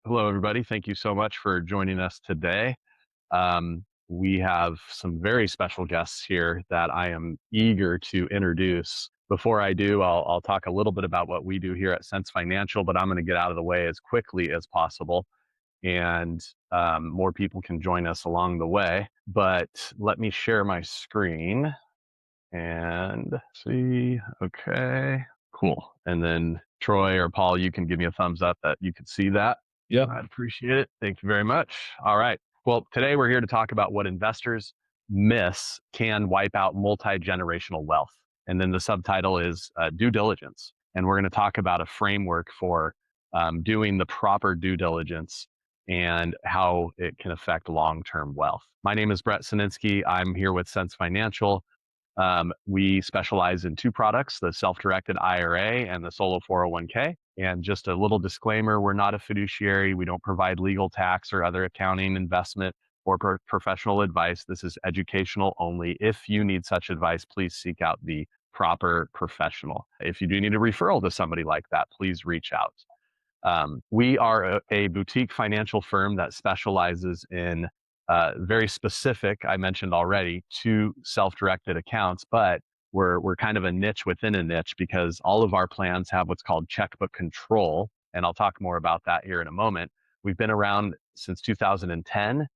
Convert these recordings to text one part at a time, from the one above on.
Hello, everybody. Thank you so much for joining us today. We have some very special guests here that I am eager to introduce. Before I do, I'll talk a little bit about what we do here at Sense Financial, but I'm going to get out of the way as quickly as possible, and more people can join us along the way. But let me share my screen and see. Okay, cool. And then Troy or Paul, you can give me a thumbs up that you can see that. Yep. I appreciate it. Thank you very much. All right. Well, today we're here to talk about what investors miss can wipe out multi-generational wealth. And then the subtitle is due diligence. And we're going to talk about a framework for doing the proper due diligence and how it can affect long-term wealth. My name is Brett Sininsky. I'm here with Sense Financial. We specialize in two products, the self-directed IRA and the solo 401k. And just a little disclaimer, we're not a fiduciary. We don't provide legal, tax, or other accounting, investment, or professional advice. This is educational only. If you need such advice, please seek out the proper professional. If you do need a referral to somebody like that, please reach out. We are a boutique financial firm that specializes in very specific, I mentioned already, two self-directed accounts, but we're kind of a niche within a niche because all of our plans have what's called checkbook control, and I'll talk more about that here in a moment. We've been around since 2010.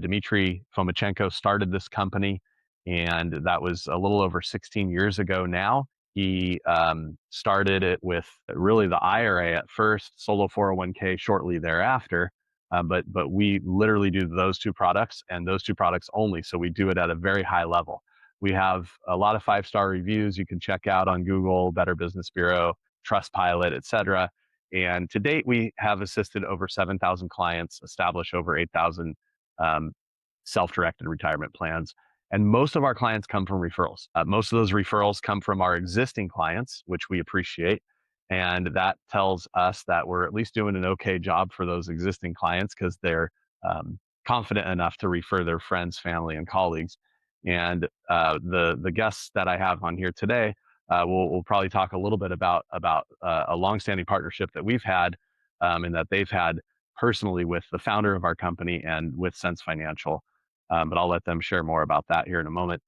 Dmitry Fomichenko started this company, and that was a little over 16 years ago now. He started it with really the IRA at first, solo 401k shortly thereafter. But we literally do those two products and those two products only. So we do it at a very high level. We have a lot of 5-star reviews you can check out on Google, Better Business Bureau, Trustpilot, etc. And to date, we have assisted over 7,000 clients, establish over 8,000 um, self-directed retirement plans. And most of our clients come from referrals. Most of those referrals come from our existing clients, which we appreciate. And that tells us that we're at least doing an okay job for those existing clients because they're confident enough to refer their friends, family, and colleagues. And the guests that I have on here today, we'll probably talk a little bit about a longstanding partnership that we've had and that they've had personally with the founder of our company and with Sense Financial. But I'll let them share more about that here in a moment.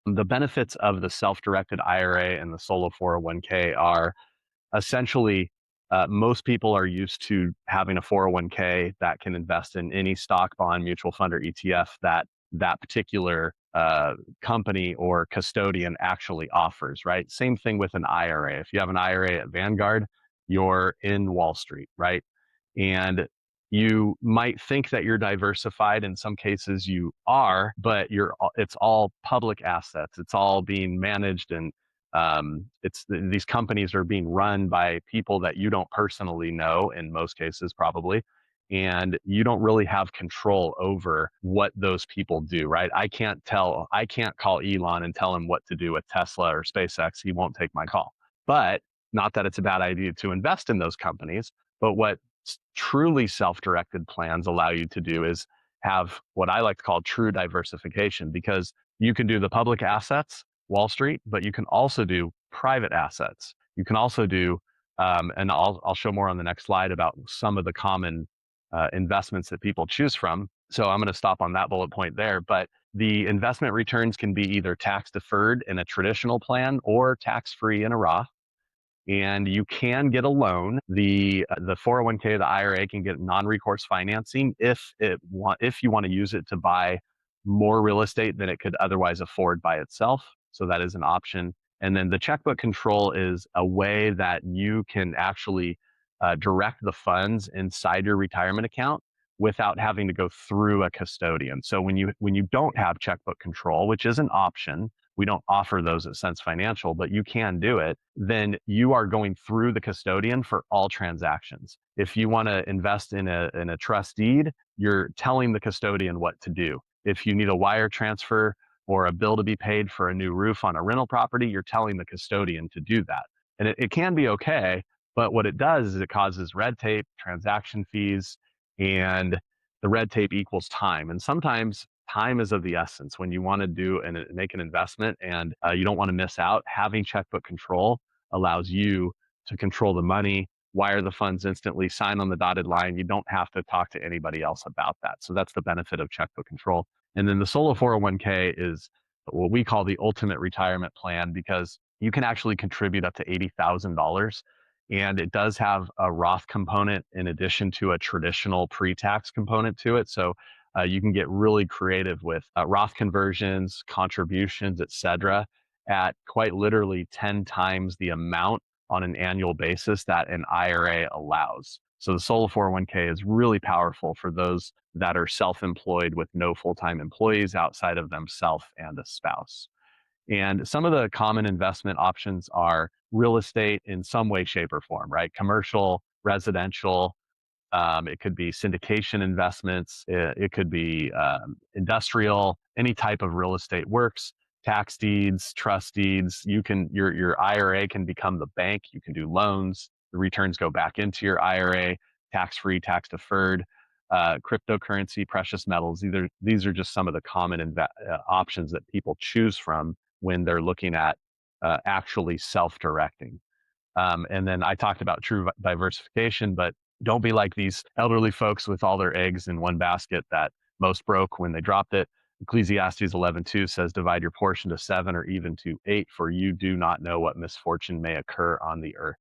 The benefits of the self-directed IRA and the solo 401k are essentially most people are used to having a 401k that can invest in any stock, bond, mutual fund, or ETF that particular company or custodian actually offers, right? Same thing with an IRA. If you have an IRA at Vanguard, you're in Wall Street, right? And you might think that you're diversified. In some cases you are, but it's all public assets. It's all being managed, and these companies are being run by people that you don't personally know in most cases, probably. And you don't really have control over what those people do, right? I can't call Elon and tell him what to do with Tesla or SpaceX. He won't take my call. But not that it's a bad idea to invest in those companies, but what truly self-directed plans allow you to do is have what I like to call true diversification, because you can do the public assets, Wall Street, but you can also do private assets. You can also do, and I'll show more on the next slide about some of the common investments that people choose from. So I'm going to stop on that bullet point there. But the investment returns can be either tax deferred in a traditional plan or tax free in a Roth. And you can get a loan. The 401k, the IRA can get non-recourse financing if you want to use it to buy more real estate than it could otherwise afford by itself. So that is an option. And then the checkbook control is a way that you can actually direct the funds inside your retirement account without having to go through a custodian. So when you don't have checkbook control, which is an option, we don't offer those at Sense Financial, but you can do it, then you are going through the custodian for all transactions. If you want to invest in a trust deed, you're telling the custodian what to do. If you need a wire transfer or a bill to be paid for a new roof on a rental property, you're telling the custodian to do that. And it can be okay, but what it does is it causes red tape, transaction fees, and the red tape equals time. And sometimes time is of the essence when you want to do and make an investment and you don't want to miss out. Having checkbook control allows you to control the money, wire the funds instantly, sign on the dotted line. You don't have to talk to anybody else about that. So that's the benefit of checkbook control. And then the solo 401k is what we call the ultimate retirement plan, because you can actually contribute up to $80,000. And it does have a Roth component in addition to a traditional pre-tax component to it. So you can get really creative with Roth conversions, contributions, etc., at quite literally 10 times the amount on an annual basis that an IRA allows. So the solo 401k is really powerful for those that are self-employed with no full-time employees outside of themselves and a spouse. And some of the common investment options are real estate in some way, shape, or form, right? Commercial, residential, it could be syndication investments. It could be industrial. Any type of real estate works. Tax deeds, trust deeds. Your IRA can become the bank. You can do loans. The returns go back into your IRA, tax free, tax deferred. Cryptocurrency, precious metals. These are just some of the common options that people choose from when they're looking at actually self-directing. And then I talked about true diversification, but don't be like these elderly folks with all their eggs in one basket that most broke when they dropped it. Ecclesiastes 11:2 says, divide your portion to 7 or even to 8, for you do not know what misfortune may occur on the earth.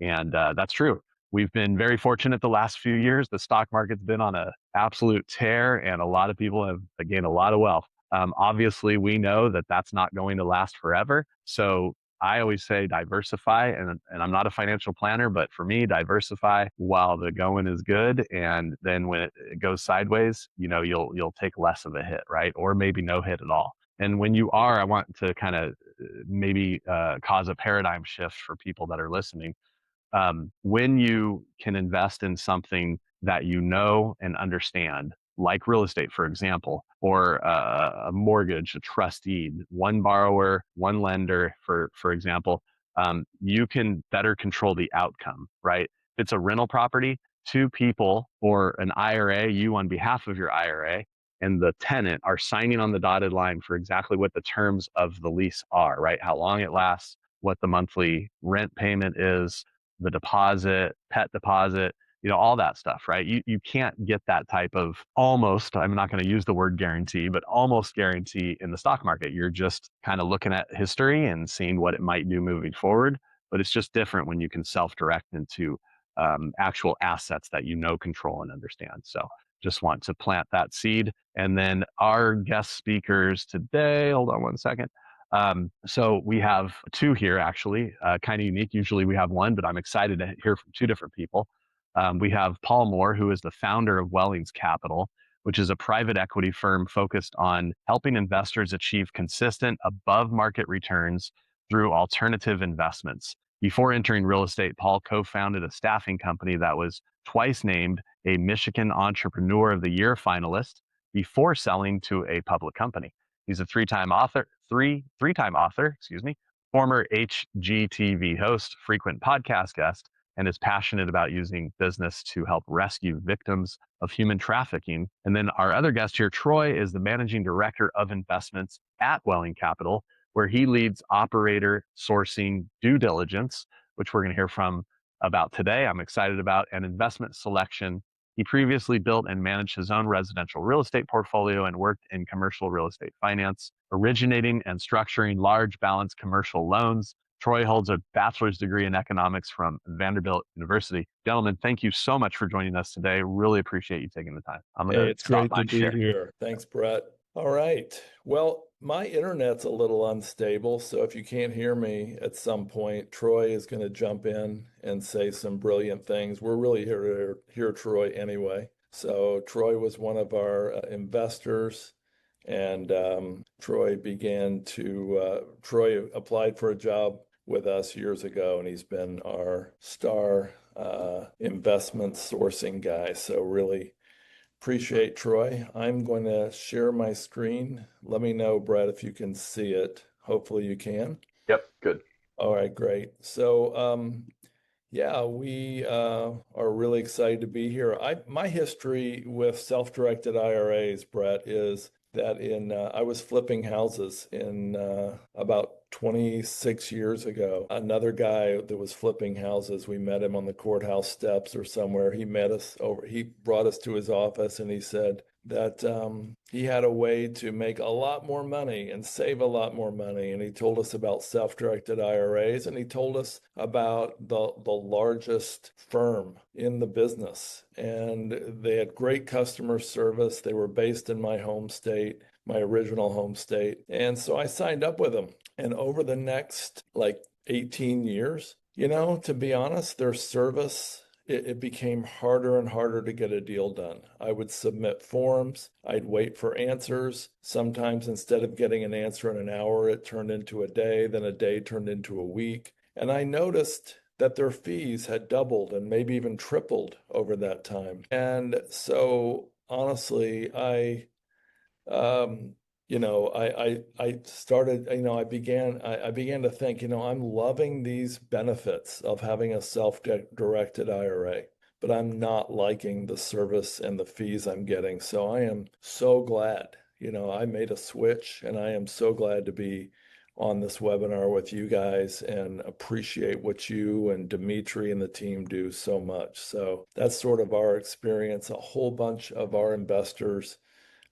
And that's true. We've been very fortunate the last few years. The stock market's been on an absolute tear, and a lot of people have gained a lot of wealth. Obviously, we know that that's not going to last forever. So I always say diversify, and I'm not a financial planner, but for me, diversify while the going is good, and then when it goes sideways, you'll take less of a hit, right? Or maybe no hit at all. And when you are, I want to kind of maybe cause a paradigm shift for people that are listening. When you can invest in something that you know and understand, like real estate, for example, or a mortgage, a trust deed, one borrower, one lender, for example, you can better control the outcome, right? If it's a rental property, two people or an IRA, you on behalf of your IRA, and the tenant are signing on the dotted line for exactly what the terms of the lease are, right? How long it lasts, what the monthly rent payment is, the deposit, pet deposit, all that stuff, right? You can't get that type of almost, I'm not going to use the word guarantee, but almost guarantee in the stock market. You're just kind of looking at history and seeing what it might do moving forward. But it's just different when you can self-direct into actual assets that control and understand. So just want to plant that seed. And then our guest speakers today, hold on one second. So we have two here, actually, kind of unique. Usually we have one, but I'm excited to hear from two different people. We have Paul Moore, who is the founder of Wellings Capital, which is a private equity firm focused on helping investors achieve consistent above market returns through alternative investments. Before entering real estate, Paul co-founded a staffing company that was twice named a Michigan Entrepreneur of the Year finalist before selling to a public company. He's a three-time author, former HGTV host, frequent podcast guest, and is passionate about using business to help rescue victims of human trafficking. And then our other guest here, Troy, is the managing director of investments at Wellings Capital, where he leads operator sourcing due diligence, which we're going to hear from about today. I'm excited about, and investment selection. He previously built and managed his own residential real estate portfolio and worked in commercial real estate finance, originating and structuring large balance commercial loans. Troy holds a bachelor's degree in economics from Vanderbilt University. Gentlemen, thank you so much for joining us today. Really appreciate you taking the time. I'm going to It's great to be here. Thanks, Brett. All right. Well, my internet's a little unstable, so if you can't hear me at some point, Troy is going to jump in and say some brilliant things. We're really here to hear Troy anyway. So Troy was one of our investors, and Troy applied for a job with us years ago, and he's been our star investment sourcing guy. So really appreciate Troy. I'm going to share my screen. Let me know, Brett, if you can see it. Hopefully you can. Yep, good. All right, great. So yeah, we are really excited to be here. My history with self-directed IRAs, Brett, is that I was flipping houses in about 26 years ago. Another guy that was flipping houses, we met him on the courthouse steps or somewhere. He brought us to his office and he said that he had a way to make a lot more money and save a lot more money. And he told us about self-directed IRAs, and he told us about the largest firm in the business. And they had great customer service. They were based in my home state, my original home state. And so I signed up with them. And over the next like 18 years, to be honest, their service, it became harder and harder to get a deal done. I would submit forms, I'd wait for answers. Sometimes instead of getting an answer in an hour, it turned into a day, then a day turned into a week. And I noticed that their fees had doubled and maybe even tripled over that time. And so honestly, um, I started, I began to think, I'm loving these benefits of having a self-directed IRA, but I'm not liking the service and the fees I'm getting. So I am so glad, I made a switch, and I am so glad to be on this webinar with you guys and appreciate what you and Dimitri and the team do so much. So that's sort of our experience. A whole bunch of our investors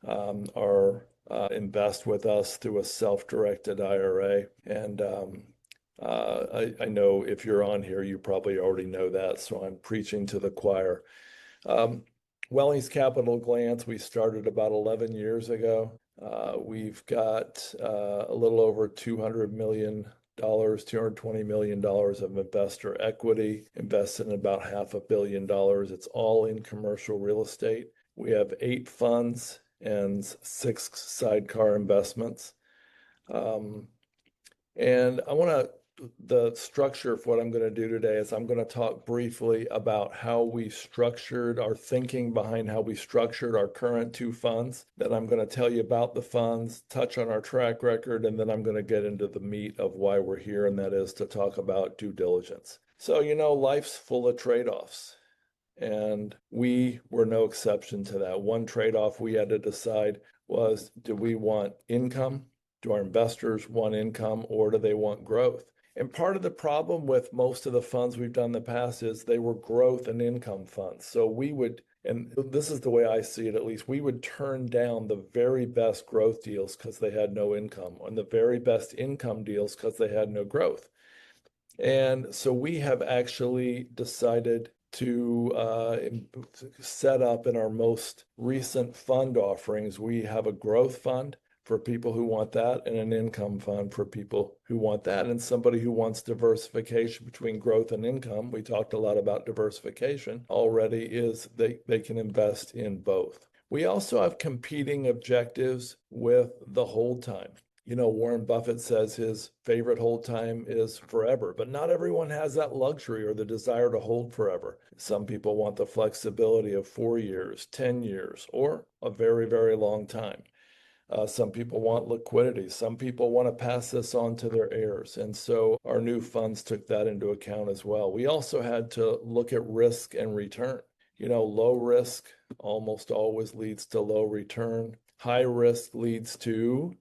are invest with us through a self-directed IRA. And I know if you're on here, you probably already know that. So I'm preaching to the choir. Um, Wellings Capital glance, we started about 11 years ago. We've got a little over $200 million. $220 million of investor equity, invested in about $500 million. It's all in commercial real estate. We have 8 funds and 6 sidecar investments. And the structure for what I'm going to do today is I'm going to talk briefly about how we structured our thinking behind how we structured our current 2 funds. Then I'm going to tell you about the funds, touch on our track record, and then I'm going to get into the meat of why we're here, and that is to talk about due diligence. So, life's full of trade-offs. And we were no exception to that. One trade-off we had to decide was, do we want income? Do our investors want income, or do they want growth? And part of the problem with most of the funds we've done in the past is they were growth and income funds. So we would, and this is the way I see it at least, we would turn down the very best growth deals because they had no income, and the very best income deals because they had no growth. And so we have actually decided to set up in our most recent fund offerings. We have a growth fund for people who want that, and an income fund for people who want that, and somebody who wants diversification between growth and income. We talked a lot about diversification already, is they can invest in both. We also have competing objectives with the hold time. Warren Buffett says his favorite hold time is forever, but not everyone has that luxury or the desire to hold forever. Some people want the flexibility of 4 years, 10 years, or a very, very long time. Some people want liquidity. Some people want to pass this on to their heirs. And so our new funds took that into account as well. We also had to look at risk and return. Low risk almost always leads to low return. High risk leads to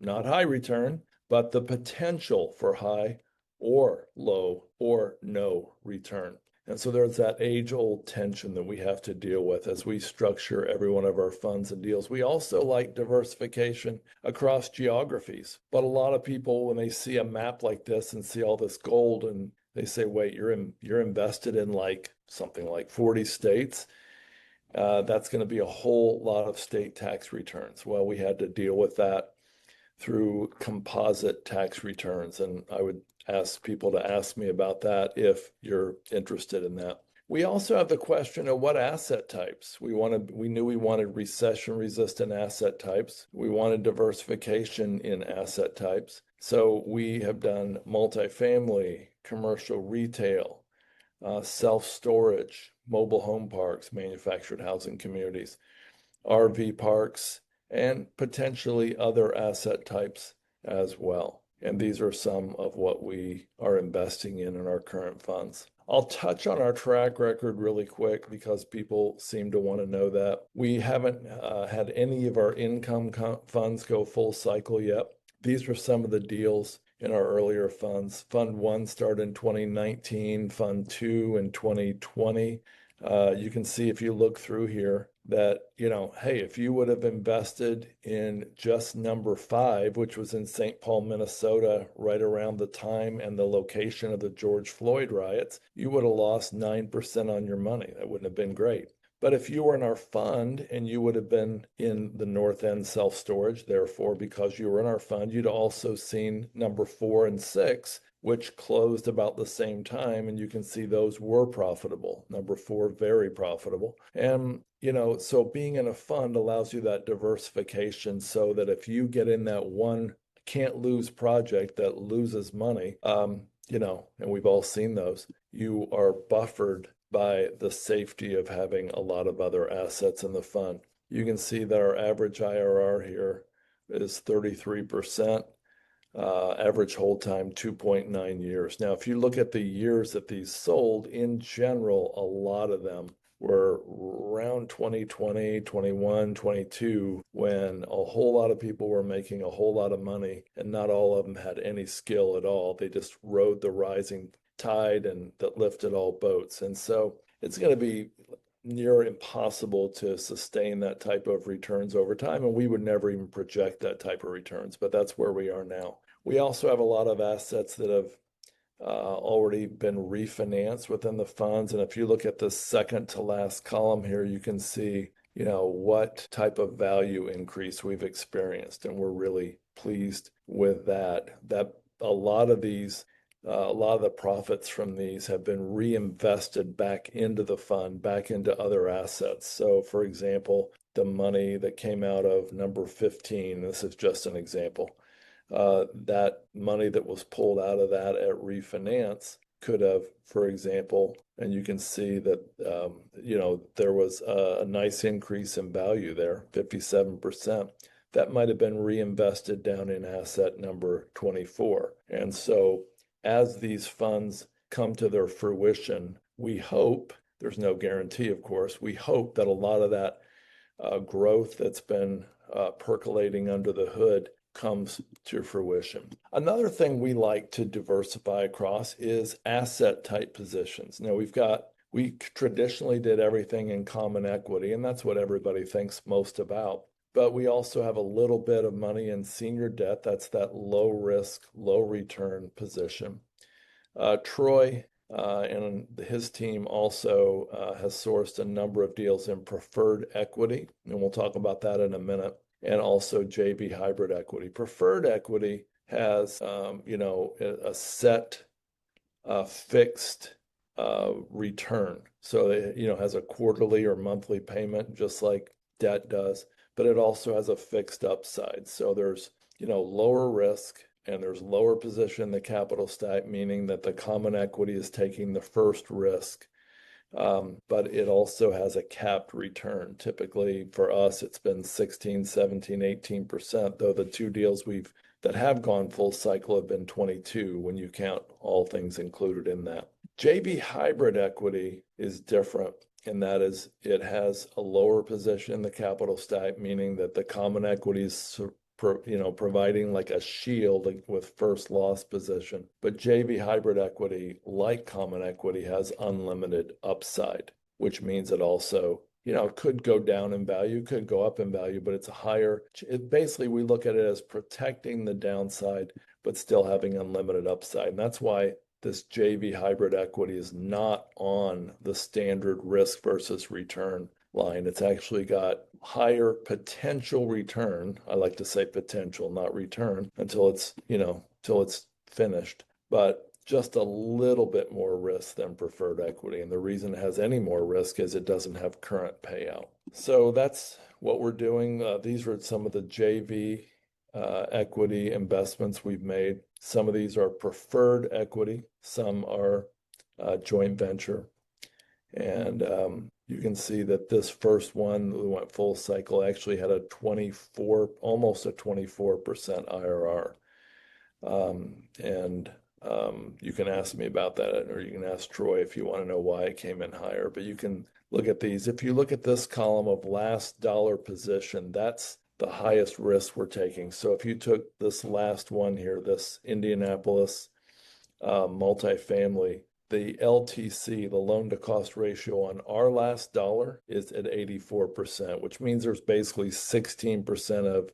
not high return, but the potential for high or low or no return. And so there's that age-old tension that we have to deal with as we structure every one of our funds and deals. We also like diversification across geographies. But a lot of people, when they see a map like this and see all this gold, and they say, wait, you're invested in like something like 40 states. That's going to be a whole lot of state tax returns. Well, we had to deal with that through composite tax returns. And I would ask people to ask me about that if you're interested in that. We also have the question of what asset types. We knew we wanted recession-resistant asset types. We wanted diversification in asset types. So we have done multifamily, commercial retail, self-storage, mobile home parks, manufactured housing communities, RV parks, and potentially other asset types as well. And these are some of what we are investing in our current funds. I'll touch on our track record really quick because people seem to want to know that. We haven't had any of our income funds go full cycle yet. These were some of the deals in our earlier funds. Fund 1 started in 2019, Fund 2 in 2020. You can see if you look through here that, hey, if you would have invested in just number 5, which was in St. Paul, Minnesota, right around the time and the location of the George Floyd riots, you would have lost 9% on your money. That wouldn't have been great. But if you were in our fund and you would have been in the North End self-storage, therefore, because you were in our fund, you'd also seen number 4 and 6, which closed about the same time. And you can see those were profitable. Number 4, very profitable. And, so being in a fund allows you that diversification so that if you get in that one can't lose project that loses money, and we've all seen those, you are buffered by the safety of having a lot of other assets in the fund. You can see that our average IRR here is 33%, average hold time 2.9 years. Now, if you look at the years that these sold, in general, a lot of them were around 2020, 21, 22, when a whole lot of people were making a whole lot of money, and not all of them had any skill at all. They just rode the rising tide and that lifted all boats. And so it's going to be near impossible to sustain that type of returns over time. And we would never even project that type of returns, but that's where we are now. We also have a lot of assets that have already been refinanced within the funds. And if you look at the second to last column here, you can see, what type of value increase we've experienced. And we're really pleased with that. A lot of the profits from these have been reinvested back into the fund, back into other assets. So, for example, the money that came out of number 15, this is just an example, that money that was pulled out of that at refinance could have, for example, and you can see that, there was a nice increase in value there, 57%. That might have been reinvested down in asset number 24. And so as these funds come to their fruition, we hope, there's no guarantee, of course, we hope that a lot of that growth that's been percolating under the hood comes to fruition. Another thing we like to diversify across is asset type positions. Now we traditionally did everything in common equity, and that's what everybody thinks most about. But we also have a little bit of money in senior debt. That's that low risk, low return position. Troy and his team also has sourced a number of deals in preferred equity, and we'll talk about that in a minute, and also JV hybrid equity. Preferred equity has, a set fixed return. So it, has a quarterly or monthly payment, just like debt does, but it also has a fixed upside. So there's, lower risk and there's lower position in the capital stack, meaning that the common equity is taking the first risk. But it also has a capped return. Typically for us, it's been 16, 17, 18%, though the two deals that have gone full cycle have been 22 when you count all things included in that. JV hybrid equity is different, and that is it has a lower position in the capital stack, meaning that the common equity is providing like a shield with first loss position. But JV hybrid equity, like common equity, has unlimited upside, which means it also, could go down in value, could go up in value, but it's a higher. Basically, we look at it as protecting the downside, but still having unlimited upside. And that's why this JV hybrid equity is not on the standard risk versus return line. It's actually got higher potential return. I like to say potential, not return, until it's finished, but just a little bit more risk than preferred equity. And the reason it has any more risk is it doesn't have current payout. So that's what we're doing. These are some of the JV equity investments we've made. Some of these are preferred equity, some are joint venture. And you can see that this first one, we went full cycle, actually had almost a 24% IRR. And You can ask me about that, or you can ask Troy if you want to know why it came in higher. But you can look at these. If you look at this column of last dollar position, that's the highest risk we're taking. So if you took this last one here, this Indianapolis multifamily, the LTC, the loan to cost ratio on our last dollar is at 84%, which means there's basically 16% of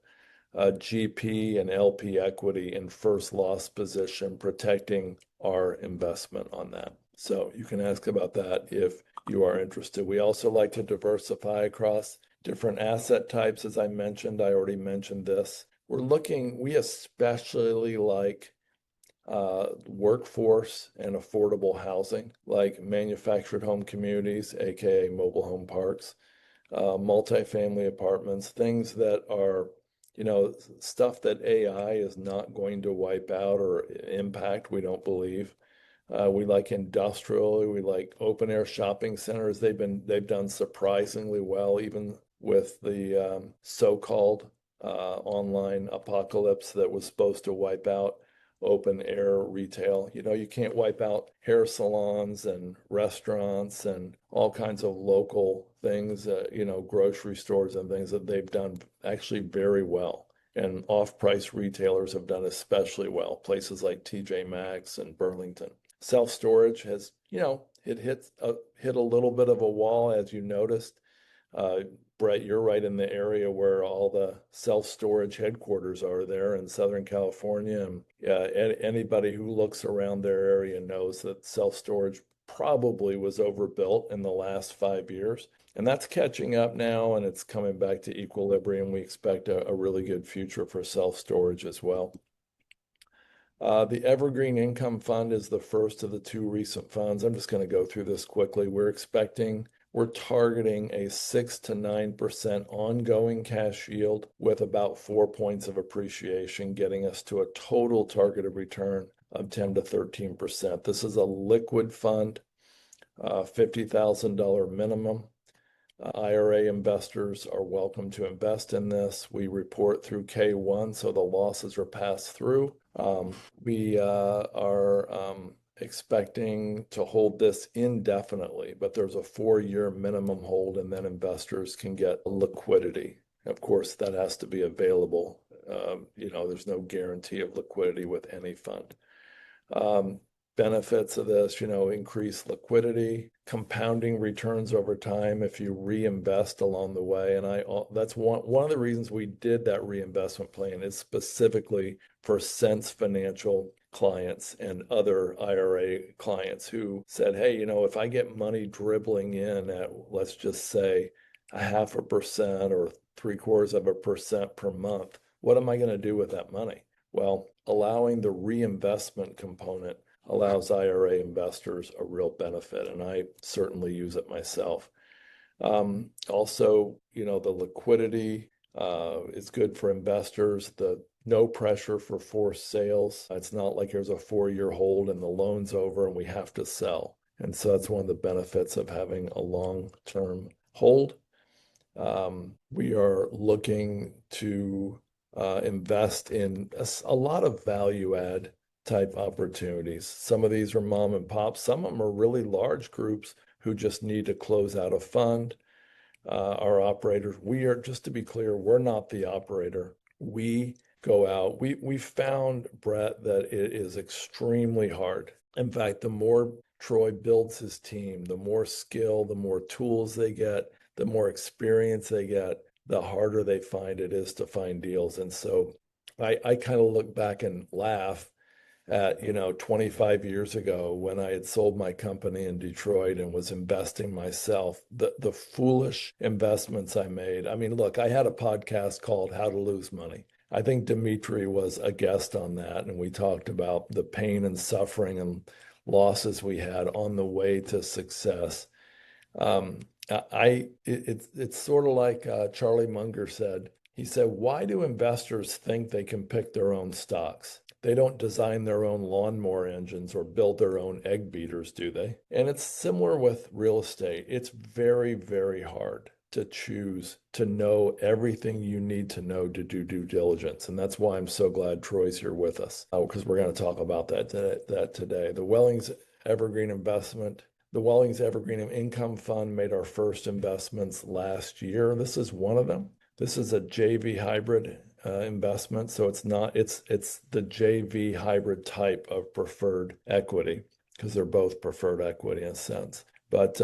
GP and LP equity in first loss position protecting our investment on that. So you can ask about that if you are interested. We also like to diversify across different asset types. As I mentioned, I already mentioned this. We especially like workforce and affordable housing, like manufactured home communities, aka mobile home parks, multifamily apartments, things that are, stuff that AI is not going to wipe out or impact, we don't believe. We like industrial, we like open air shopping centers. They've done surprisingly well, even with the so-called online apocalypse that was supposed to wipe out open air retail. You can't wipe out hair salons and restaurants and all kinds of local things, grocery stores and things that they've done actually very well. And off-price retailers have done especially well, places like TJ Maxx and Burlington. Self-storage has, it hit a little bit of a wall, as you noticed. Brett, you're right in the area where all the self-storage headquarters are there in Southern California. And anybody who looks around their area knows that self-storage probably was overbuilt in the last 5 years. And that's catching up now, and it's coming back to equilibrium. We expect a really good future for self-storage as well. The Evergreen Income Fund is the first of the two recent funds. I'm just going to go through this quickly. We're targeting a 6 to 9% ongoing cash yield with about 4 points of appreciation, getting us to a total targeted return of 10 to 13%. This is a liquid fund, $50,000 minimum. IRA investors are welcome to invest in this. We report through K1, so the losses are passed through. We are expecting to hold this indefinitely, but there's a 4-year minimum hold, and then investors can get liquidity. Of course, that has to be available. There's no guarantee of liquidity with any fund. Benefits of this, increased liquidity, compounding returns over time if you reinvest along the way. And that's one of the reasons we did that reinvestment plan is specifically for SenseFinancial clients and other IRA clients who said, hey, if I get money dribbling in at, let's just say, 0.5% or 0.75% per month, what am I going to do with that money? Well, allowing the reinvestment component allows IRA investors a real benefit, and I certainly use it myself. Also, the liquidity is good for investors. The no pressure for forced sales. It's not like there's a 4-year hold and the loan's over and we have to sell. And so that's one of the benefits of having a long-term hold. We are looking to invest in a lot of value add type opportunities. Some of these are mom and pop. Some of them are really large groups who just need to close out a fund. Our operators, just to be clear, we're not the operator. We go out. We found, Brett, that it is extremely hard. In fact, the more Troy builds his team, the more skill, the more tools they get, the more experience they get, the harder they find it is to find deals. And so I kind of look back and laugh at 25 years ago when I had sold my company in Detroit and was investing myself, the foolish investments I made. I mean, look, I had a podcast called How to Lose Money. I think Dimitri was a guest on that, and we talked about the pain and suffering and losses we had on the way to success. It's sort of like Charlie Munger said. He said, why do investors think they can pick their own stocks? They don't design their own lawnmower engines or build their own egg beaters, do they? And it's similar with real estate. It's very, very hard. to choose to know everything you need to know to do due diligence. And that's why I'm so glad Troy's here with us, because we're going to talk about that today. The Wellings Evergreen Income Fund made our first investments last year. This is one of them. This is a JV hybrid investment. So it's the JV hybrid type of preferred equity, because they're both preferred equity in a sense. But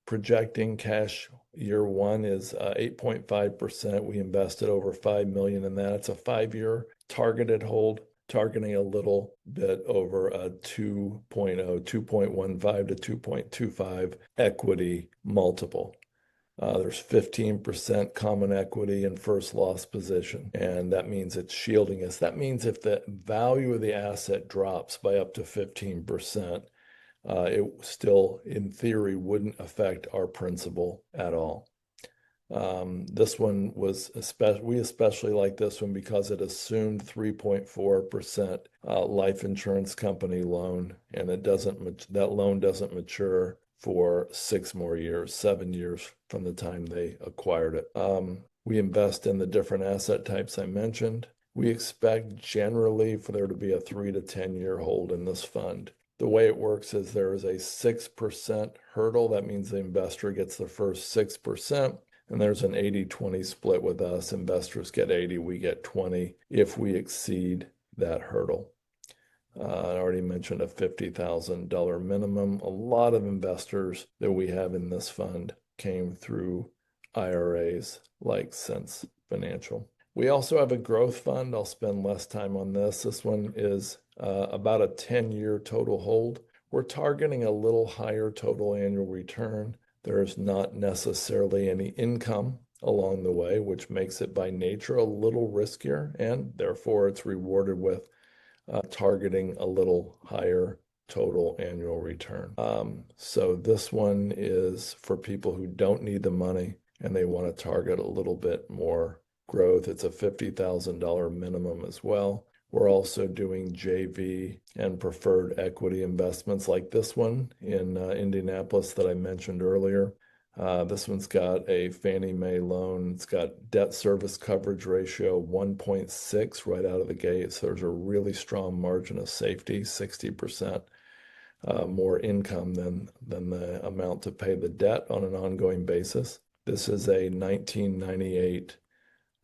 projecting cash year one is 8.5%. We invested over $5 million in that. It's a 5-year targeted hold, targeting a little bit over a 2.15 to 2.25 equity multiple. There's 15% common equity in first loss position, and that means it's shielding us. That means if the value of the asset drops by up to 15%, it still, in theory, wouldn't affect our principal at all. This one was we especially like this one because it assumed 3.4% life insurance company loan, and that loan doesn't mature for 6 more years, 7 years from the time they acquired it. We invest in the different asset types I mentioned. We expect generally for there to be a 3 to 10 year hold in this fund. The way it works is there is a 6% hurdle. That means the investor gets the first 6%. And there's an 80-20 split with us. Investors get 80, we get 20 if we exceed that hurdle. I already mentioned a $50,000 minimum. A lot of investors that we have in this fund came through IRAs like Sense Financial. We also have a growth fund. I'll spend less time on this. This one is about a 10-year total hold. We're targeting a little higher total annual return. There's not necessarily any income along the way, which makes it by nature a little riskier, and therefore it's rewarded with targeting a little higher total annual return. So this one is for people who don't need the money and they want to target a little bit more growth. It's a $50,000 minimum as well. We're also doing JV and preferred equity investments like this one in Indianapolis that I mentioned earlier. This one's got a Fannie Mae loan. It's got debt service coverage ratio 1.6 right out of the gate. So there's a really strong margin of safety, 60% more income than the amount to pay the debt on an ongoing basis. This is a 1998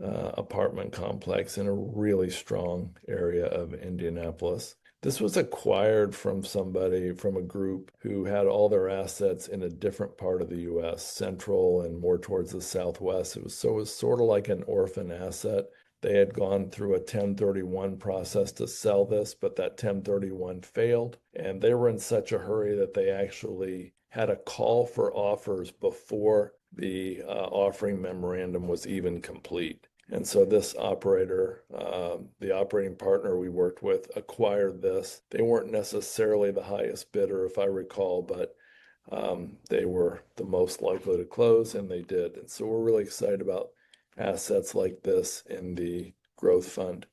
apartment complex in a really strong area of Indianapolis. This was acquired from a group who had all their assets in a different part of the U.S., central and more towards the southwest. It was sort of like an orphan asset. They had gone through a 1031 process to sell this, but that 1031 failed, and they were in such a hurry that they actually had a call for offers before the offering memorandum was even complete. And so this operator, the operating partner we worked with, acquired this. They weren't necessarily the highest bidder, if I recall, but they were the most likely to close, and they did. And so we're really excited about assets like this in the growth fund.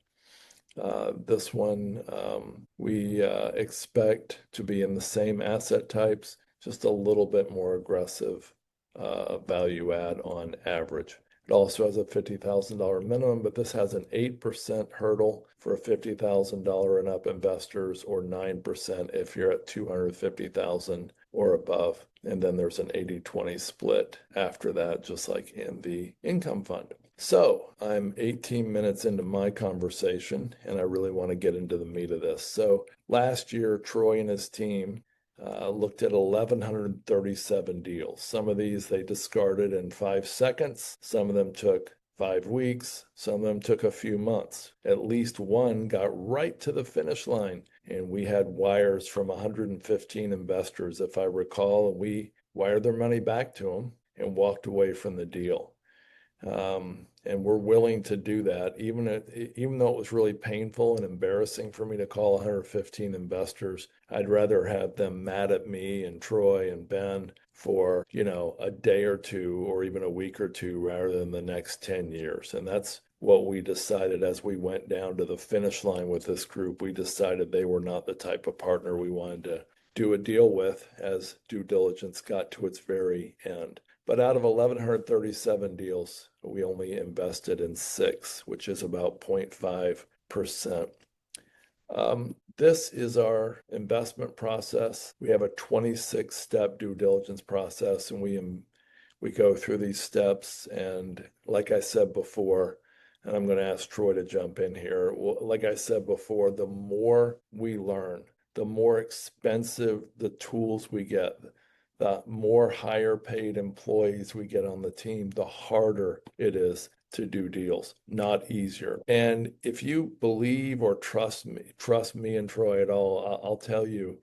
This one we expect to be in the same asset types, just a little bit more aggressive value add on average. It also has a $50,000 minimum, but this has an 8% hurdle for $50,000 and up investors, or 9% if you're at $250,000 or above. And then there's an 80-20 split after that, just like in the income fund. So I'm 18 minutes into my conversation, and I really want to get into the meat of this. So last year, Troy and his team looked at 1,137 deals. Some of these they discarded in 5 seconds. Some of them took 5 weeks. Some of them took a few months. At least one got right to the finish line. And we had wires from 115 investors, if I recall, and we wired their money back to them and walked away from the deal. And we're willing to do that, even though it was really painful and embarrassing for me to call 115 investors. I'd rather have them mad at me and Troy and Ben for, a day or two or even a week or two rather than the next 10 years. And that's what we decided as we went down to the finish line with this group. We decided they were not the type of partner we wanted to do a deal with as due diligence got to its very end. But out of 1,137 deals, we only invested in 6, which is about 0.5%. This is our investment process. We have a 26-step due diligence process, and we go through these steps. And like I said before, and I'm going to ask Troy to jump in here. Like I said before, the more we learn, the more expensive the tools we get, the more higher paid employees we get on the team, the harder it is to do deals, not easier. And if you believe or trust me and Troy at all, I'll tell you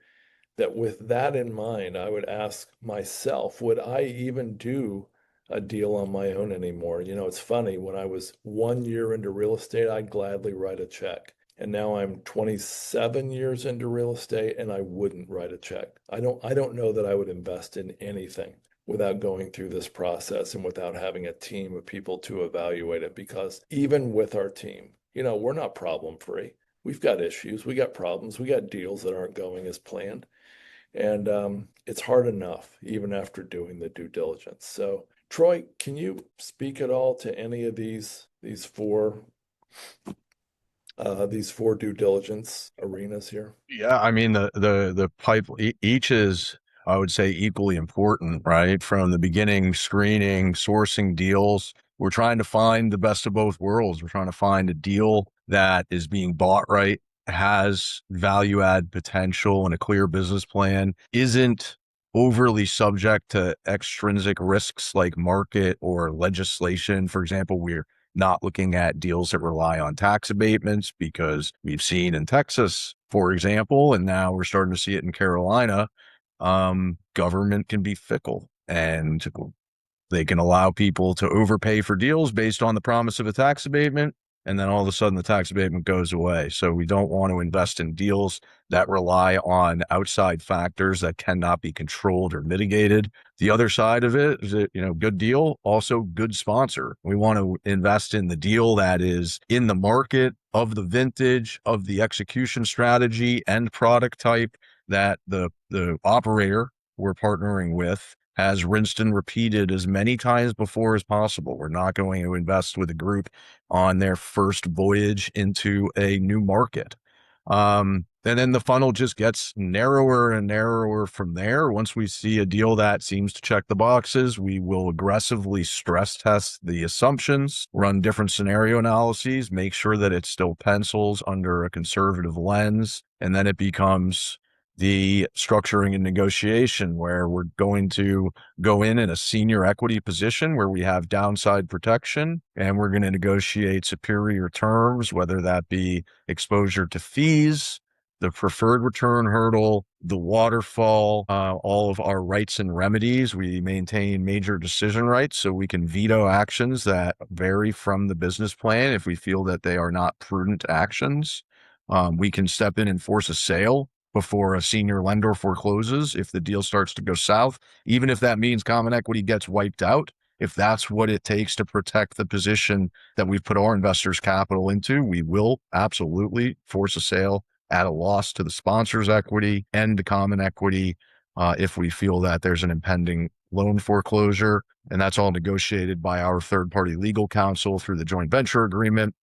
that with that in mind, I would ask myself, would I even do a deal on my own anymore? You know, it's funny, when I was 1 year into real estate, I'd gladly write a check. And now I'm 27 years into real estate and I wouldn't write a check. I don't know that I would invest in anything without going through this process and without having a team of people to evaluate it. Because even with our team, you know, we're not problem free. We've got issues, we got problems, we got deals that aren't going as planned. And it's hard enough even after doing the due diligence. So, Troy, can you speak at all to any of these four due diligence arenas here? Yeah, I mean the pipe each is, I would say, equally important, right? From the beginning, screening, sourcing deals. We're trying to find the best of both worlds. We're trying to find a deal that is being bought right, has value add potential and a clear business plan, isn't overly subject to extrinsic risks like market or legislation. For example, we're not looking at deals that rely on tax abatements because we've seen in Texas, for example, and now we're starting to see it in Carolina, government can be fickle and they can allow people to overpay for deals based on the promise of a tax abatement. And then all of a sudden the tax abatement goes away. So we don't want to invest in deals that rely on outside factors that cannot be controlled or mitigated. The other side of it is that, good deal, also good sponsor. We want to invest in the deal that is in the market, of the vintage, of the execution strategy and product type that the operator we're partnering with has rinsed and repeated as many times before as possible. We're not going to invest with a group on their first voyage into a new market. And then the funnel just gets narrower and narrower from there. Once we see a deal that seems to check the boxes, we will aggressively stress test the assumptions, run different scenario analyses, make sure that it still pencils under a conservative lens, and then it becomes the structuring and negotiation where we're going to go in a senior equity position where we have downside protection, and we're going to negotiate superior terms, whether that be exposure to fees, the preferred return hurdle, the waterfall, all of our rights and remedies. We maintain major decision rights, so we can veto actions that vary from the business plan if we feel that they are not prudent actions. We can step in and force a sale before a senior lender forecloses if the deal starts to go south, even if that means common equity gets wiped out. If that's what it takes to protect the position that we've put our investors' capital into, we will absolutely force a sale at a loss to the sponsor's equity and the common equity if we feel that there's an impending loan foreclosure. And that's all negotiated by our third-party legal counsel through the joint venture agreement.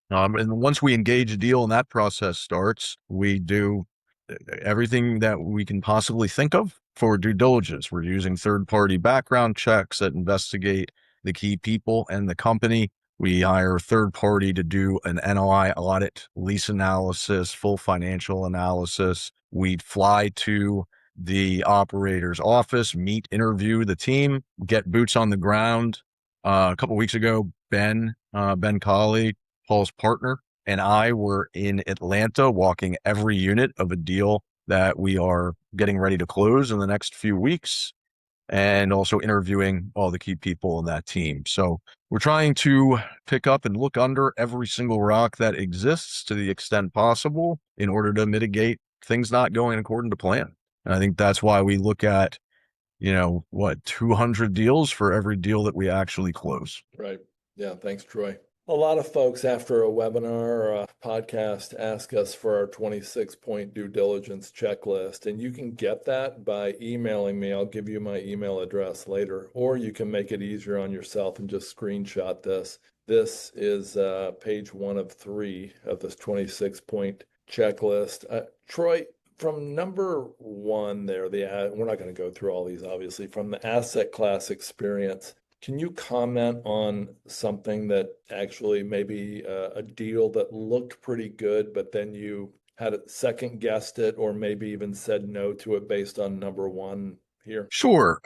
And once we engage a deal and that process starts, we do everything that we can possibly think of for due diligence. We're using third-party background checks that investigate the key people and the company. We hire a third party to do an NOI audit, lease analysis, full financial analysis. We fly to the operator's office, meet, interview the team, get boots on the ground. A couple of weeks ago, Ben Colley, Paul's partner, and I were in Atlanta walking every unit of a deal that we are getting ready to close in the next few weeks, and also interviewing all the key people in that team. So we're trying to pick up and look under every single rock that exists to the extent possible in order to mitigate things not going according to plan. And I think that's why we look at, 200 deals for every deal that we actually close. Right. Yeah. Thanks, Troy. A lot of folks after a webinar or a podcast ask us for our 26-point due diligence checklist, and you can get that by emailing me. I'll give you my email address later, or you can make it easier on yourself and just screenshot this. This is page 1 of 3 of this 26-point checklist. Troy, from number 1 there, we're not going to go through all these, obviously, from the asset class experience. Can you comment on something that actually maybe a deal that looked pretty good, but then you had second guessed it or maybe even said no to it based on number 1 here? Sure.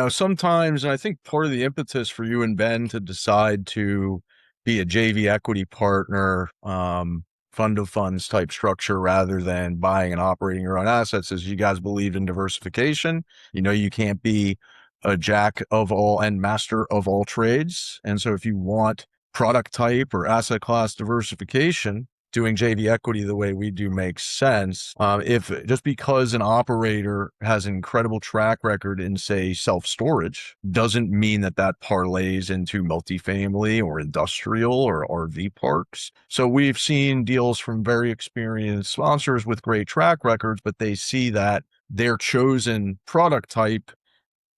Sometimes, and I think part of the impetus for you and Ben to decide to be a JV equity partner, fund of funds type structure rather than buying and operating your own assets is you guys believed in diversification. You can't be a jack of all and master of all trades. And so if you want product type or asset class diversification, doing JV equity the way we do makes sense. If just because an operator has an incredible track record in, say, self-storage, doesn't mean that parlays into multifamily or industrial or RV parks. So we've seen deals from very experienced sponsors with great track records, but they see that their chosen product type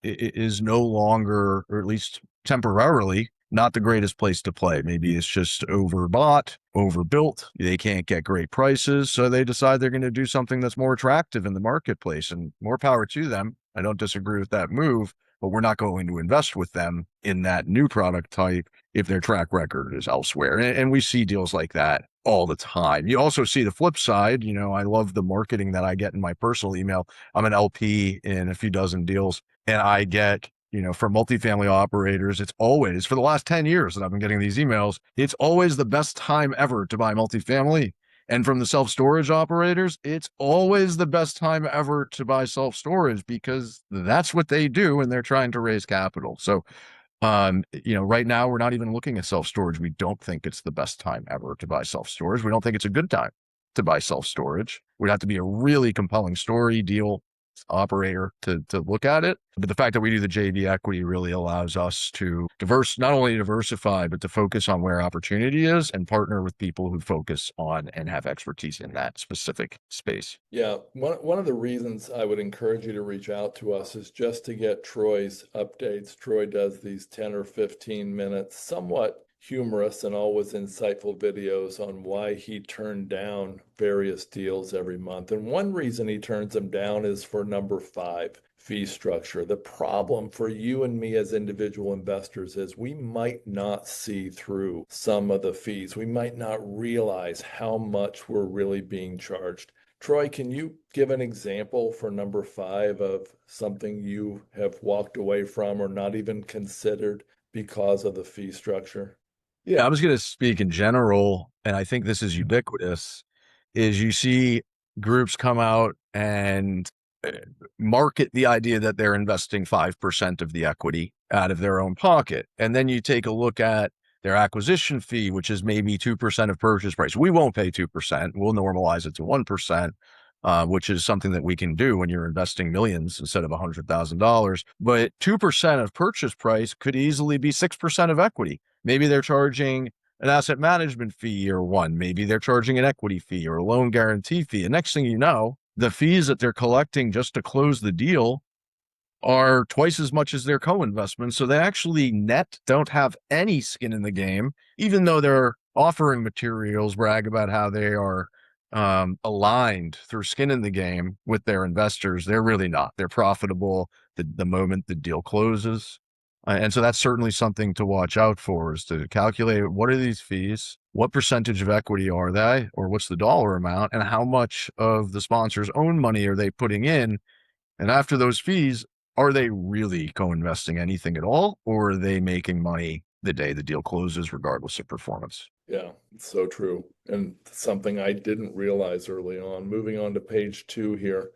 is no longer, or at least temporarily, not the greatest place to play. Maybe it's just overbought, overbuilt. They can't get great prices. So they decide they're going to do something that's more attractive in the marketplace, and more power to them. I don't disagree with that move, but we're not going to invest with them in that new product type if their track record is elsewhere. And we see deals like that all the time. You also see the flip side. I love the marketing that I get in my personal email. I'm an LP in a few dozen deals, and I get, from multifamily operators, it's always, for the last 10 years that I've been getting these emails, it's always the best time ever to buy multifamily. And from the self-storage operators, it's always the best time ever to buy self-storage because that's what they do and they're trying to raise capital. So, right now we're not even looking at self-storage. We don't think it's the best time ever to buy self-storage. We don't think it's a good time to buy self-storage. Would have to be a really compelling story, deal, operator to look at it. But the fact that we do the JV equity really allows us to not only diversify, but to focus on where opportunity is and partner with people who focus on and have expertise in that specific space. Yeah, one of the reasons I would encourage you to reach out to us is just to get Troy's updates. Troy does these 10 or 15 minutes, somewhat humorous and always insightful videos on why he turned down various deals every month. And one reason he turns them down is for number 5, fee structure. The problem for you and me as individual investors is we might not see through some of the fees. We might not realize how much we're really being charged. Troy, can you give an example for number 5 of something you have walked away from or not even considered because of the fee structure? Yeah, I was going to speak in general, and I think this is ubiquitous, is you see groups come out and market the idea that they're investing 5% of the equity out of their own pocket. And then you take a look at their acquisition fee, which is maybe 2% of purchase price. We won't pay 2%. We'll normalize it to 1%. Which is something that we can do when you're investing millions instead of $100,000. But 2% of purchase price could easily be 6% of equity. Maybe they're charging an asset management fee year one. Maybe they're charging an equity fee or a loan guarantee fee. And next thing you know, the fees that they're collecting just to close the deal are twice as much as their co-investment. So they actually net don't have any skin in the game, even though their offering materials brag about how they are aligned through skin in the game with their investors. They're really not. They're profitable the moment the deal closes. And so that's certainly something to watch out for, is to calculate what are these fees, what percentage of equity are they, or what's the dollar amount, and how much of the sponsor's own money are they putting in. And after those fees, are they really co-investing anything at all, or are they making money the day the deal closes, regardless of performance? Yeah, it's so true. And something I didn't realize early on. Moving on to page 2 here.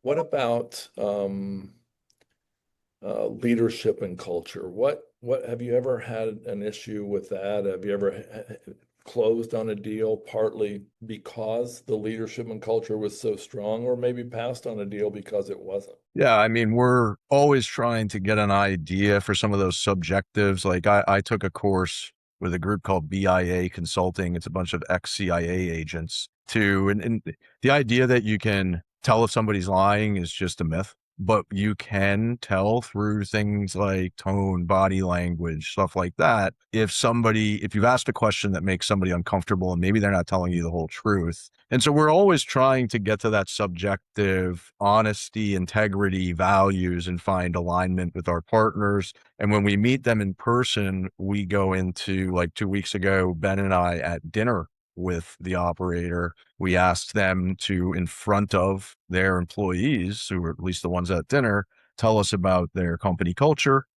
What about leadership and culture? What have you ever had an issue with that? Have you ever closed on a deal partly because the leadership and culture was so strong, or maybe passed on a deal because it wasn't? Yeah, I mean, we're always trying to get an idea for some of those subjectives. Like I took a course with a group called BIA Consulting. It's a bunch of ex-CIA agents and the idea that you can tell if somebody's lying is just a myth, but you can tell through things like tone, body language, stuff like that. If you've asked a question that makes somebody uncomfortable and maybe they're not telling you the whole truth. And so we're always trying to get to that subjective honesty, integrity, values, and find alignment with our partners. And when we meet them in person, we go into, like 2 weeks ago, Ben and I at dinner with the operator, we asked them to, in front of their employees, who were at least the ones at dinner, tell us about their company culture.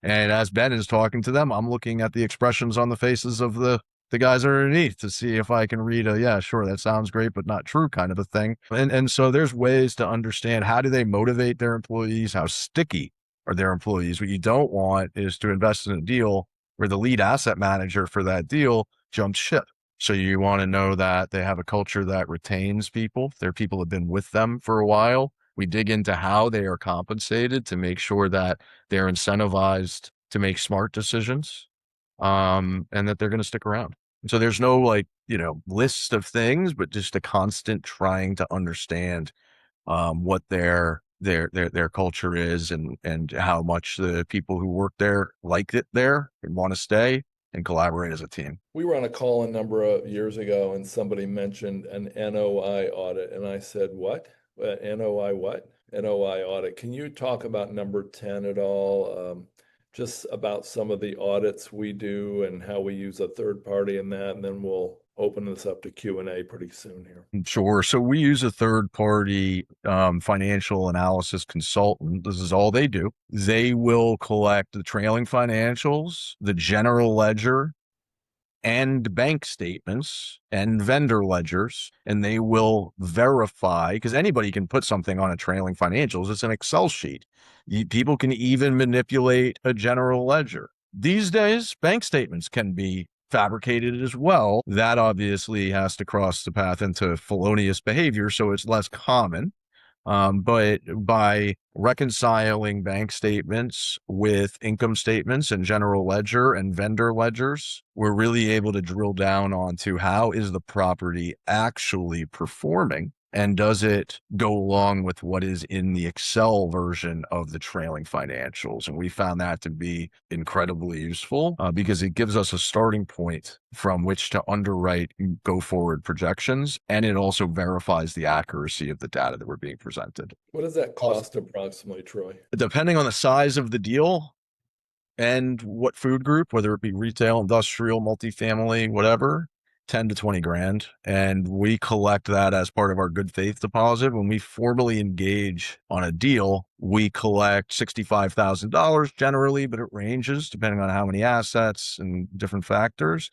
And as Ben is talking to them, I'm looking at the expressions on the faces of the guys underneath to see if I can read yeah, sure, that sounds great, but not true kind of a thing. And so there's ways to understand, how do they motivate their employees? How sticky are their employees? What you don't want is to invest in a deal where the lead asset manager for that deal jumps ship. So you want to know that they have a culture that retains people. Their people have been with them for a while. We dig into how they are compensated to make sure that they're incentivized to make smart decisions, and that they're going to stick around. So there's no list of things, but just a constant trying to understand what their culture is, and how much the people who work there like it there and want to stay and collaborate as a team. We were on a call a number of years ago and somebody mentioned an NOI audit. And I said, what? NOI what? NOI audit. Can you talk about number 10 at all? Just about some of the audits we do and how we use a third party in that. And then we'll open this up to Q&A pretty soon here. Sure. So we use a third party financial analysis consultant. This is all they do. They will collect the trailing financials, the general ledger, and bank statements and vendor ledgers, and they will verify, because anybody can put something on a trailing financials. It's an Excel sheet. People can even manipulate a general ledger. These days, bank statements can be fabricated as well. That obviously has to cross the path into felonious behavior, so it's less common. But by reconciling bank statements with income statements and general ledger and vendor ledgers, we're really able to drill down onto how is the property actually performing, and does it go along with what is in the Excel version of the trailing financials. And we found that to be incredibly useful because it gives us a starting point from which to underwrite go forward projections. And it also verifies the accuracy of the data that we're being presented. What does that cost approximately, Troy? Depending on the size of the deal and what food group, whether it be retail, industrial, multifamily, whatever, 10 to 20 grand. And we collect that as part of our good faith deposit. When we formally engage on a deal, we collect $65,000 generally, but it ranges depending on how many assets and different factors.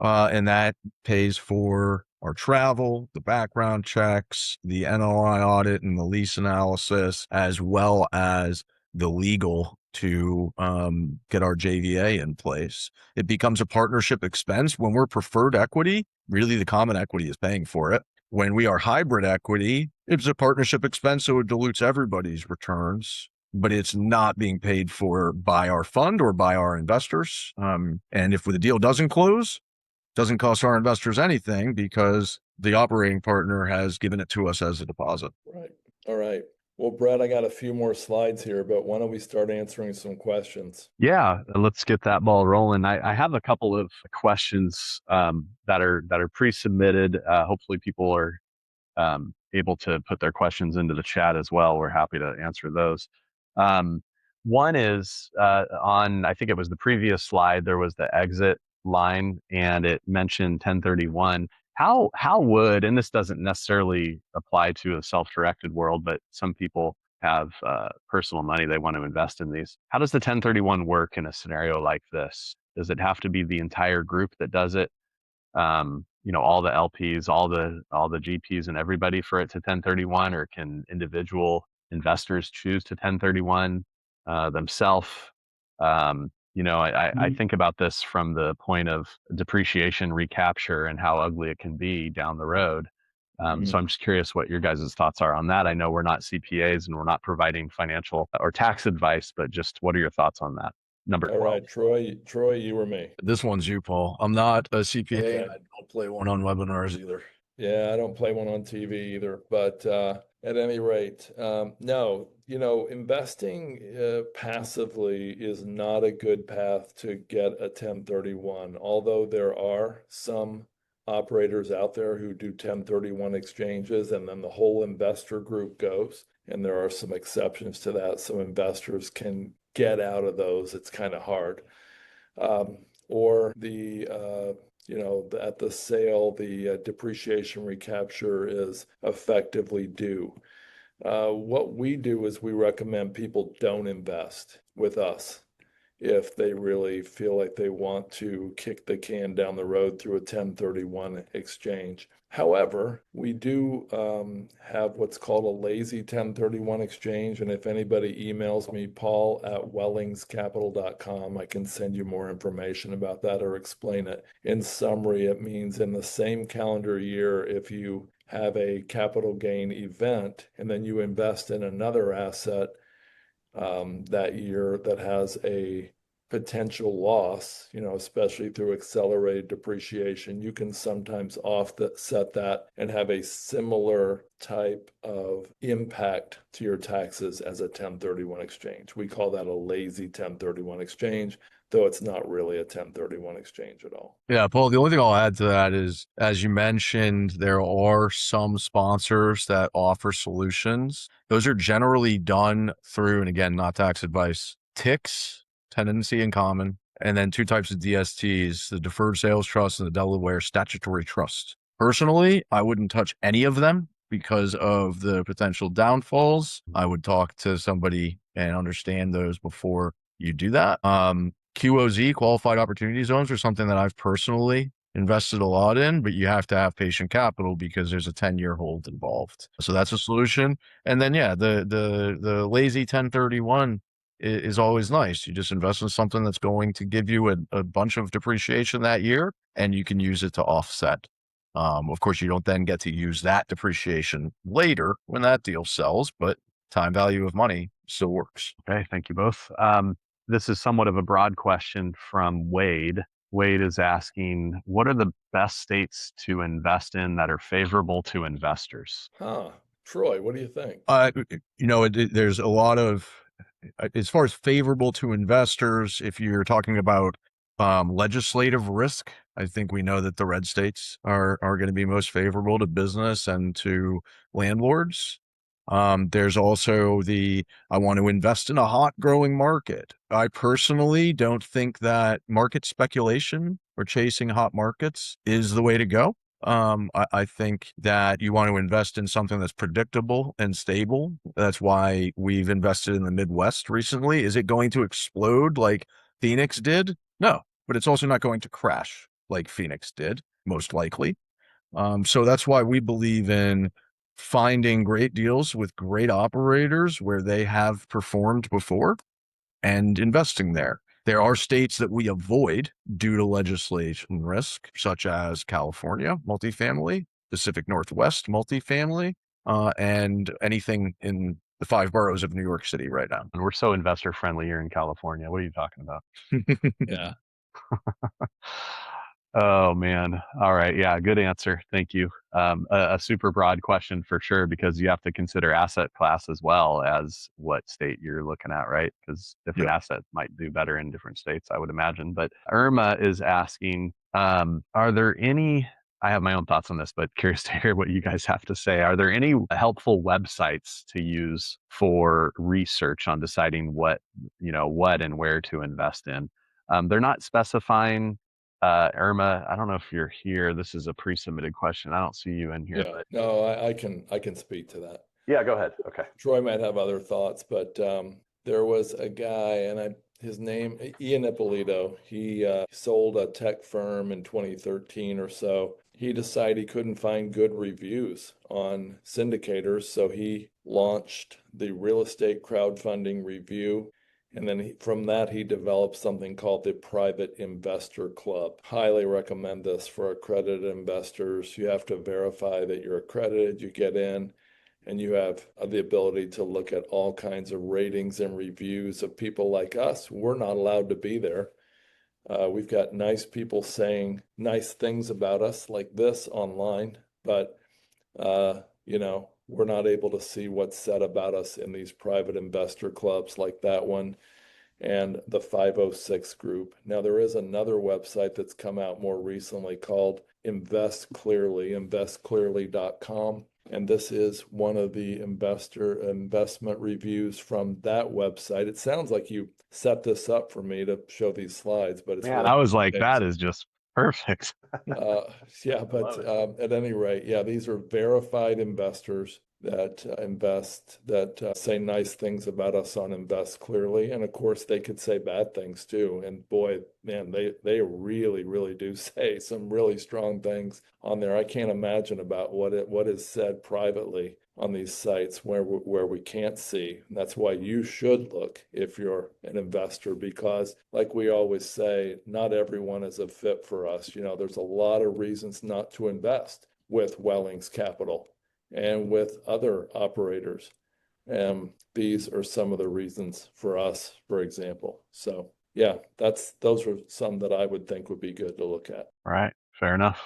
And that pays for our travel, the background checks, the NOI audit and the lease analysis, as well as the legal to get our JVA in place. It becomes a partnership expense. When we're preferred equity, really the common equity is paying for it. When we are hybrid equity, it's a partnership expense, so it dilutes everybody's returns, but it's not being paid for by our fund or by our investors. And if the deal doesn't close, doesn't cost our investors anything because the operating partner has given it to us as a deposit. Right. All right. Well, Brett, I got a few more slides here, but why don't we start answering some questions? Yeah, let's get that ball rolling. I have a couple of questions that are pre-submitted. Hopefully people are able to put their questions into the chat as well. We're happy to answer those. One is on, I think it was the previous slide, there was the exit line and it mentioned 1031. How would, and this doesn't necessarily apply to a self-directed world, but some people have personal money they want to invest in these. How does the 1031 work in a scenario like this? Does it have to be the entire group that does it? All the LPs, all the GPs and everybody for it to 1031, or can individual investors choose to 1031 themselves? I think about this from the point of depreciation recapture and how ugly it can be down the road. So I'm just curious what your guys' thoughts are on that. I know we're not CPAs and we're not providing financial or tax advice, but just what are your thoughts on that? number All 12. right, Troy, you or me? This one's you, Paul. I'm not a CPA. Okay. And I don't play one on webinars either. Yeah, I don't play one on TV either, but at any rate, no, investing passively is not a good path to get a 1031, although there are some operators out there who do 1031 exchanges and then the whole investor group goes, and there are some exceptions to that, so investors can get out of those. It's kind of hard. Or at the sale, the depreciation recapture is effectively due. What we do is we recommend people don't invest with us if they really feel like they want to kick the can down the road through a 1031 exchange. However, we do have what's called a lazy 1031 exchange. And if anybody emails me, Paul at wellingscapital.com, I can send you more information about that or explain it. In summary, it means in the same calendar year, if you have a capital gain event and then you invest in another asset that year that has a potential loss, especially through accelerated depreciation, you can sometimes offset that and have a similar type of impact to your taxes as a 1031 exchange. We call that a lazy 1031 exchange, though it's not really a 1031 exchange at all. Yeah, Paul, the only thing I'll add to that is, as you mentioned, there are some sponsors that offer solutions. Those are generally done through, and again, not tax advice, TICs, tenancy in common, and then two types of DSTs, the Deferred Sales Trust and the Delaware Statutory Trust. Personally, I wouldn't touch any of them because of the potential downfalls. I would talk to somebody and understand those before you do that. QOZ, qualified opportunity zones, are something that I've personally invested a lot in, but you have to have patient capital because there's a 10-year hold involved. So that's a solution. And then, yeah, the lazy 1031 is always nice. You just invest in something that's going to give you a bunch of depreciation that year, and you can use it to offset. Of course, you don't then get to use that depreciation later when that deal sells, but time value of money still works. Okay, thank you both. This is somewhat of a broad question from Wade. Wade is asking, what are the best states to invest in that are favorable to investors? Troy, what do you think? There's a lot of, as far as favorable to investors, if you're talking about legislative risk, I think we know that the red states are going to be most favorable to business and to landlords. There's also I want to invest in a hot growing market. I personally don't think that market speculation or chasing hot markets is the way to go. I think that you want to invest in something that's predictable and stable. That's why we've invested in the Midwest recently. Is it going to explode like Phoenix did? No, but it's also not going to crash like Phoenix did, most likely. So that's why we believe in finding great deals with great operators where they have performed before and investing there. There are states that we avoid due to legislation risk, such as California, multifamily, Pacific Northwest, multifamily, and anything in the 5 boroughs of New York City right now. And we're so investor friendly here in California. What are you talking about? Yeah. Oh man. All right. Yeah. Good answer. Thank you. A super broad question for sure, because you have to consider asset class as well as what state you're looking at, right? Because different assets might do better in different states, I would imagine. But Irma is asking, are there any, I have my own thoughts on this, but curious to hear what you guys have to say. Are there any helpful websites to use for research on deciding what and where to invest in? They're not specifying. Irma, I don't know if you're here. This is a pre-submitted question. I don't see you in here. Yeah. But No, I can speak to that. yeah, go ahead. Okay. Troy might have other thoughts, but there was a guy, and his name, Ian Ippolito. He sold a tech firm in 2013 or so. He decided he couldn't find good reviews on syndicators, so he launched the real estate crowdfunding review. And then from that, he developed something called the Private Investor Club. Highly recommend this for accredited investors. You have to verify that you're accredited, you get in, and you have the ability to look at all kinds of ratings and reviews of people like us. We're not allowed to be there. We've got nice people saying nice things about us like this online, but we're not able to see what's said about us in these private investor clubs like that one and the 506 group. Now, there is another website that's come out more recently called investclearly.com. And this is one of the investment reviews from that website. It sounds like you set this up for me to show these slides, but it's Man, really I was like, that amazing. is just perfect. Uh, yeah, I love but it. at any rate, yeah, these are verified investors that invest, that say nice things about us on Invest Clearly. And of course, they could say bad things too. And boy, man, they really, really do say some really strong things on there. I can't imagine about what is said privately on these sites where we can't see. And that's why you should look if you're an investor, because like we always say, not everyone is a fit for us. There's a lot of reasons not to invest with Wellings Capital and with other operators. These are some of the reasons for us, for example. So yeah, those are some that I would think would be good to look at. All right, fair enough.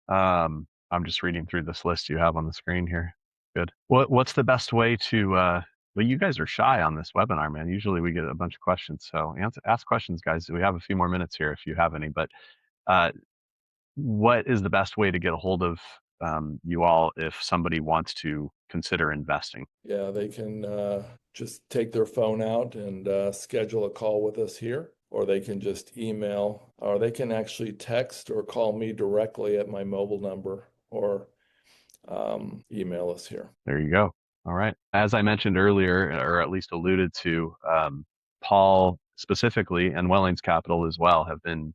I'm just reading through this list you have on the screen here. Good. What's the best way to well, you guys are shy on this webinar, man. Usually we get a bunch of questions. So ask questions, guys. We have a few more minutes here if you have any, but uh, what is the best way to get a hold of you all if somebody wants to consider investing? Yeah, they can just take their phone out and schedule a call with us here, or they can just email, or they can actually text or call me directly at my mobile number, or email us here. There you go. All right. As I mentioned earlier, or at least alluded to, Paul specifically and Wellings Capital as well have been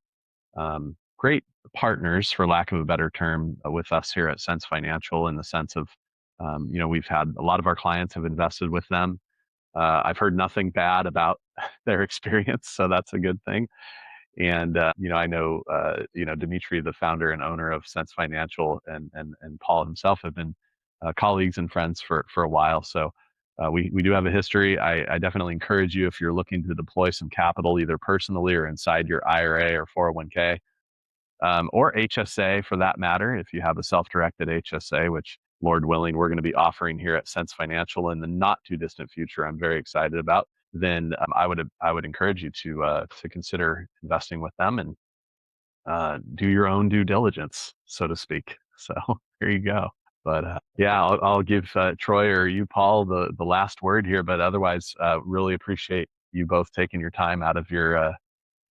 great partners, for lack of a better term, with us here at Sense Financial, in the sense of, we've had a lot of our clients have invested with them. I've heard nothing bad about their experience, so that's a good thing. And I know Dimitri, the founder and owner of Sense Financial, and Paul himself have been colleagues and friends for a while. So we do have a history. I definitely encourage you, if you're looking to deploy some capital, either personally or inside your IRA or 401k, or HSA for that matter, if you have a self-directed HSA, which Lord willing, we're going to be offering here at Sense Financial in the not too distant future. I'm very excited about. Then I would encourage you to consider investing with them and do your own due diligence, so to speak. So here you go. But yeah, I'll give Troy or you, Paul, the last word here. But otherwise, really appreciate you both taking your time out of your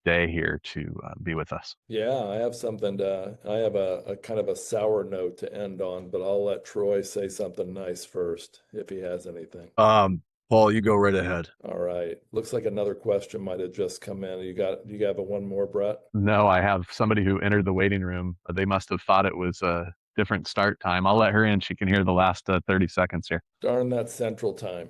day here to be with us. Yeah, I have a kind of a sour note to end on, but I'll let Troy say something nice first if he has anything. Paul, you go right ahead. All right. Looks like another question might have just come in. You got one more, Brett? No, I have somebody who entered the waiting room. They must have thought it was a different start time. I'll let her in. She can hear the last 30 seconds here. Darn that Central Time.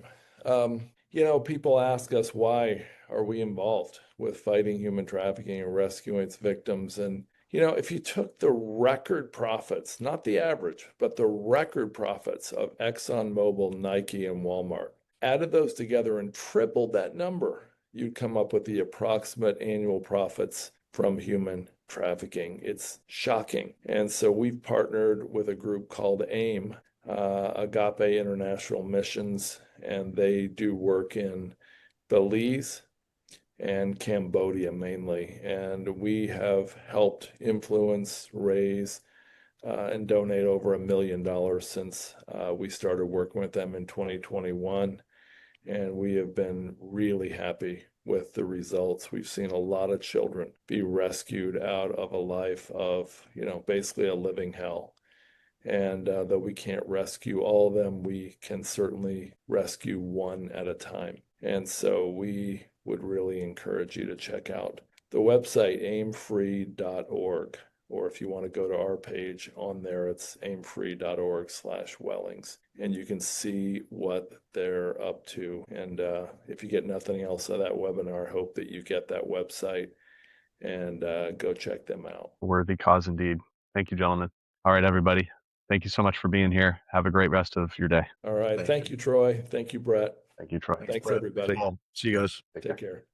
People ask us, why are we involved with fighting human trafficking and rescuing its victims? And, if you took the record profits, not the average, but the record profits of ExxonMobil, Nike, and Walmart, added those together and tripled that number, you'd come up with the approximate annual profits from human trafficking. It's shocking. And so we've partnered with a group called AIM, Agape International Missions, and they do work in Belize and Cambodia mainly. And we have helped influence, raise, and donate over $1 million since we started working with them in 2021. And we have been really happy with the results. We've seen a lot of children be rescued out of a life of, basically a living hell. And though we can't rescue all of them, we can certainly rescue one at a time. And so we would really encourage you to check out the website, aimfree.org. Or if you want to go to our page on there, it's aimfree.org/Wellings. And you can see what they're up to. And if you get nothing else out of that webinar, hope that you get that website and go check them out. Worthy cause indeed. Thank you, gentlemen. All right, everybody. Thank you so much for being here. Have a great rest of your day. All right. Thank you, Troy. Thank you, Brett. Thank you, Troy. Thanks, Brett. everybody. See you guys. Take care.